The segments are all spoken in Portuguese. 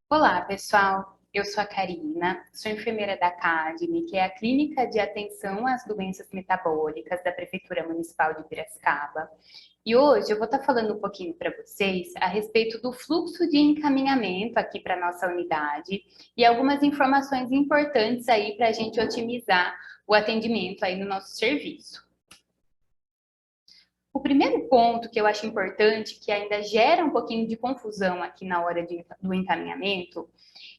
Olá, pessoal. Eu sou a Karina, sou enfermeira da CADME, que é a Clínica de Atenção às Doenças Metabólicas da Prefeitura Municipal de Piracicaba. E hoje eu vou estar falando um pouquinho para vocês a respeito do fluxo de encaminhamento aqui para a nossa unidade e algumas informações importantes aí para a gente otimizar o atendimento aí no nosso serviço. O primeiro ponto que eu acho importante, que ainda gera um pouquinho de confusão aqui na hora do encaminhamento,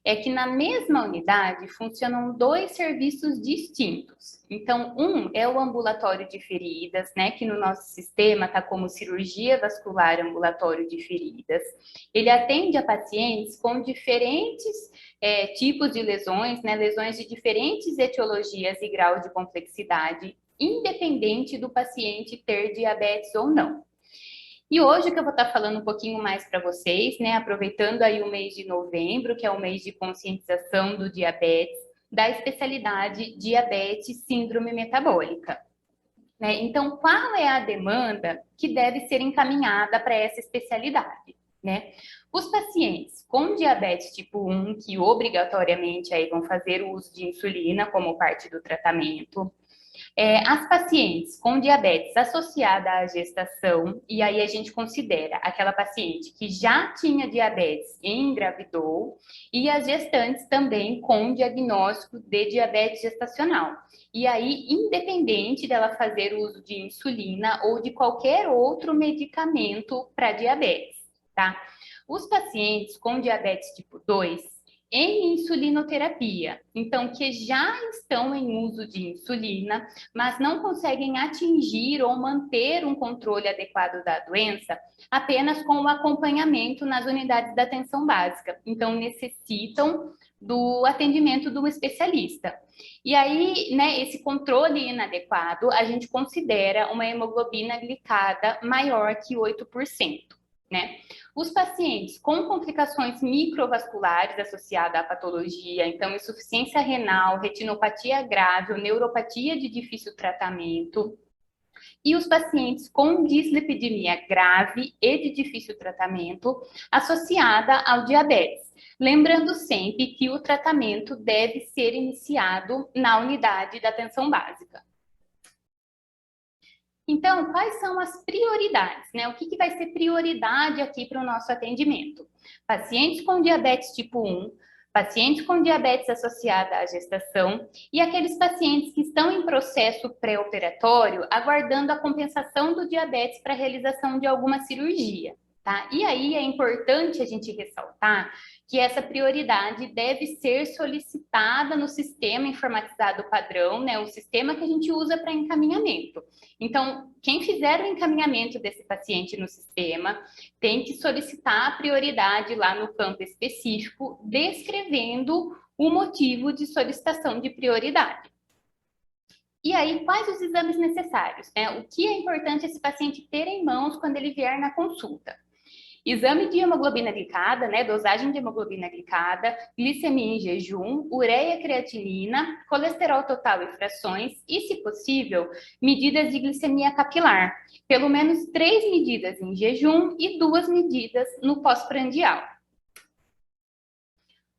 é que na mesma unidade funcionam dois serviços distintos. Então, um é o ambulatório de feridas, né, que no nosso sistema está como cirurgia vascular ambulatório de feridas. Ele atende a pacientes com diferentes tipos de lesões, né, lesões de diferentes etiologias e graus de complexidade, independente do paciente ter diabetes ou não. E hoje que eu vou estar falando um pouquinho mais para vocês, né, aproveitando aí o mês de novembro, que é o mês de conscientização do diabetes, da especialidade diabetes síndrome metabólica. Né? Então, qual é a demanda que deve ser encaminhada para essa especialidade? Né? Os pacientes com diabetes tipo 1, que obrigatoriamente aí vão fazer o uso de insulina como parte do tratamento, as pacientes com diabetes associada à gestação, e aí a gente considera aquela paciente que já tinha diabetes e engravidou, e as gestantes também com diagnóstico de diabetes gestacional. E aí, independente dela fazer uso de insulina ou de qualquer outro medicamento para diabetes, tá? Os pacientes com diabetes tipo 2 em insulinoterapia, então que já estão em uso de insulina, mas não conseguem atingir ou manter um controle adequado da doença apenas com o acompanhamento nas unidades da atenção básica. Então, necessitam do atendimento de um especialista. E aí, né, esse controle inadequado, a gente considera uma hemoglobina glicada maior que 8%. Né? Os pacientes com complicações microvasculares associadas à patologia, então insuficiência renal, retinopatia grave ou neuropatia de difícil tratamento, e os pacientes com dislipidemia grave e de difícil tratamento associada ao diabetes. Lembrando sempre que o tratamento deve ser iniciado na unidade da atenção básica. Então, quais são as prioridades, né? O que vai ser prioridade aqui para o nosso atendimento? Pacientes com diabetes tipo 1, pacientes com diabetes associada à gestação e aqueles pacientes que estão em processo pré-operatório aguardando a compensação do diabetes para a realização de alguma cirurgia. Tá? E aí é importante a gente ressaltar que essa prioridade deve ser solicitada no sistema informatizado padrão, né? O sistema que a gente usa para encaminhamento. Então, quem fizer o encaminhamento desse paciente no sistema tem que solicitar a prioridade lá no campo específico, descrevendo o motivo de solicitação de prioridade. E aí, quais os exames necessários? O que é importante esse paciente ter em mãos quando ele vier na consulta? Exame de hemoglobina glicada, né, dosagem de hemoglobina glicada, glicemia em jejum, ureia creatinina, colesterol total e frações e, se possível, medidas de glicemia capilar. Pelo menos 3 medidas em jejum e 2 medidas no pós-prandial.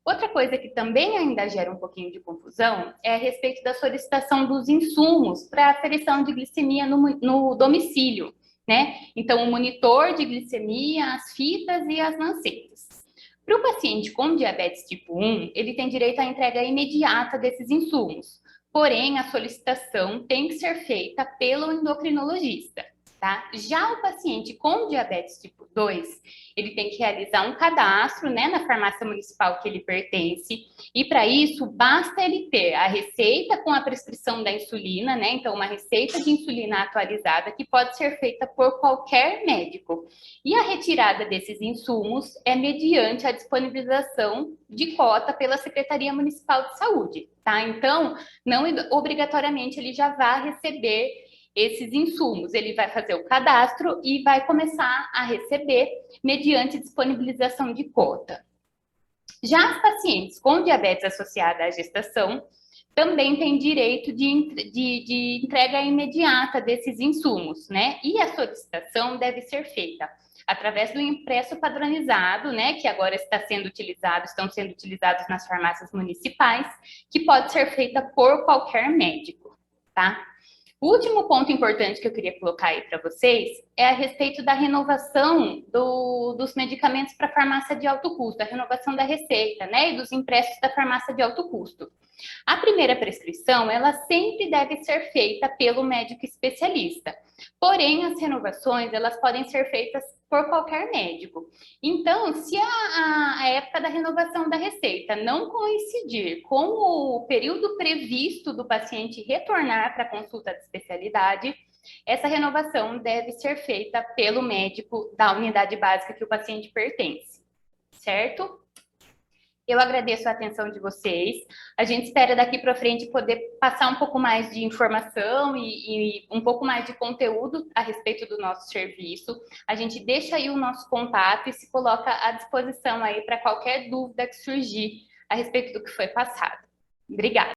Outra coisa que também ainda gera um pouquinho de confusão é a respeito da solicitação dos insumos para aferição de glicemia no domicílio, né? Então, o monitor de glicemia, as fitas e as lancetas. Para o paciente com diabetes tipo 1, ele tem direito à entrega imediata desses insumos, porém, a solicitação tem que ser feita pelo endocrinologista. Tá? Já o paciente com diabetes tipo 2, ele tem que realizar um cadastro, né, na farmácia municipal que ele pertence, e para isso basta ele ter a receita com a prescrição da insulina, né, então uma receita de insulina atualizada que pode ser feita por qualquer médico. E a retirada desses insumos é mediante a disponibilização de cota pela Secretaria Municipal de Saúde, tá? Então, não obrigatoriamente ele já vai receber esses insumos. Ele vai fazer o cadastro e vai começar a receber mediante disponibilização de cota. Já as pacientes com diabetes associada à gestação também têm direito de entrega imediata desses insumos, né? E a solicitação deve ser feita através do impresso padronizado, né, que agora estão sendo utilizados nas farmácias municipais, que pode ser feita por qualquer médico, tá? O último ponto importante que eu queria colocar aí para vocês é a respeito da renovação dos medicamentos para farmácia de alto custo, a renovação da receita, né, e dos impressos da farmácia de alto custo. A primeira prescrição, ela sempre deve ser feita pelo médico especialista. Porém, as renovações, elas podem ser feitas por qualquer médico. Então, se a época da renovação da receita não coincidir com o período previsto do paciente retornar para a consulta de especialidade, essa renovação deve ser feita pelo médico da unidade básica que o paciente pertence, certo? Eu agradeço a atenção de vocês. A gente espera daqui para frente poder passar um pouco mais de informação e um pouco mais de conteúdo a respeito do nosso serviço. A gente deixa aí o nosso contato e se coloca à disposição aí para qualquer dúvida que surgir a respeito do que foi passado. Obrigada.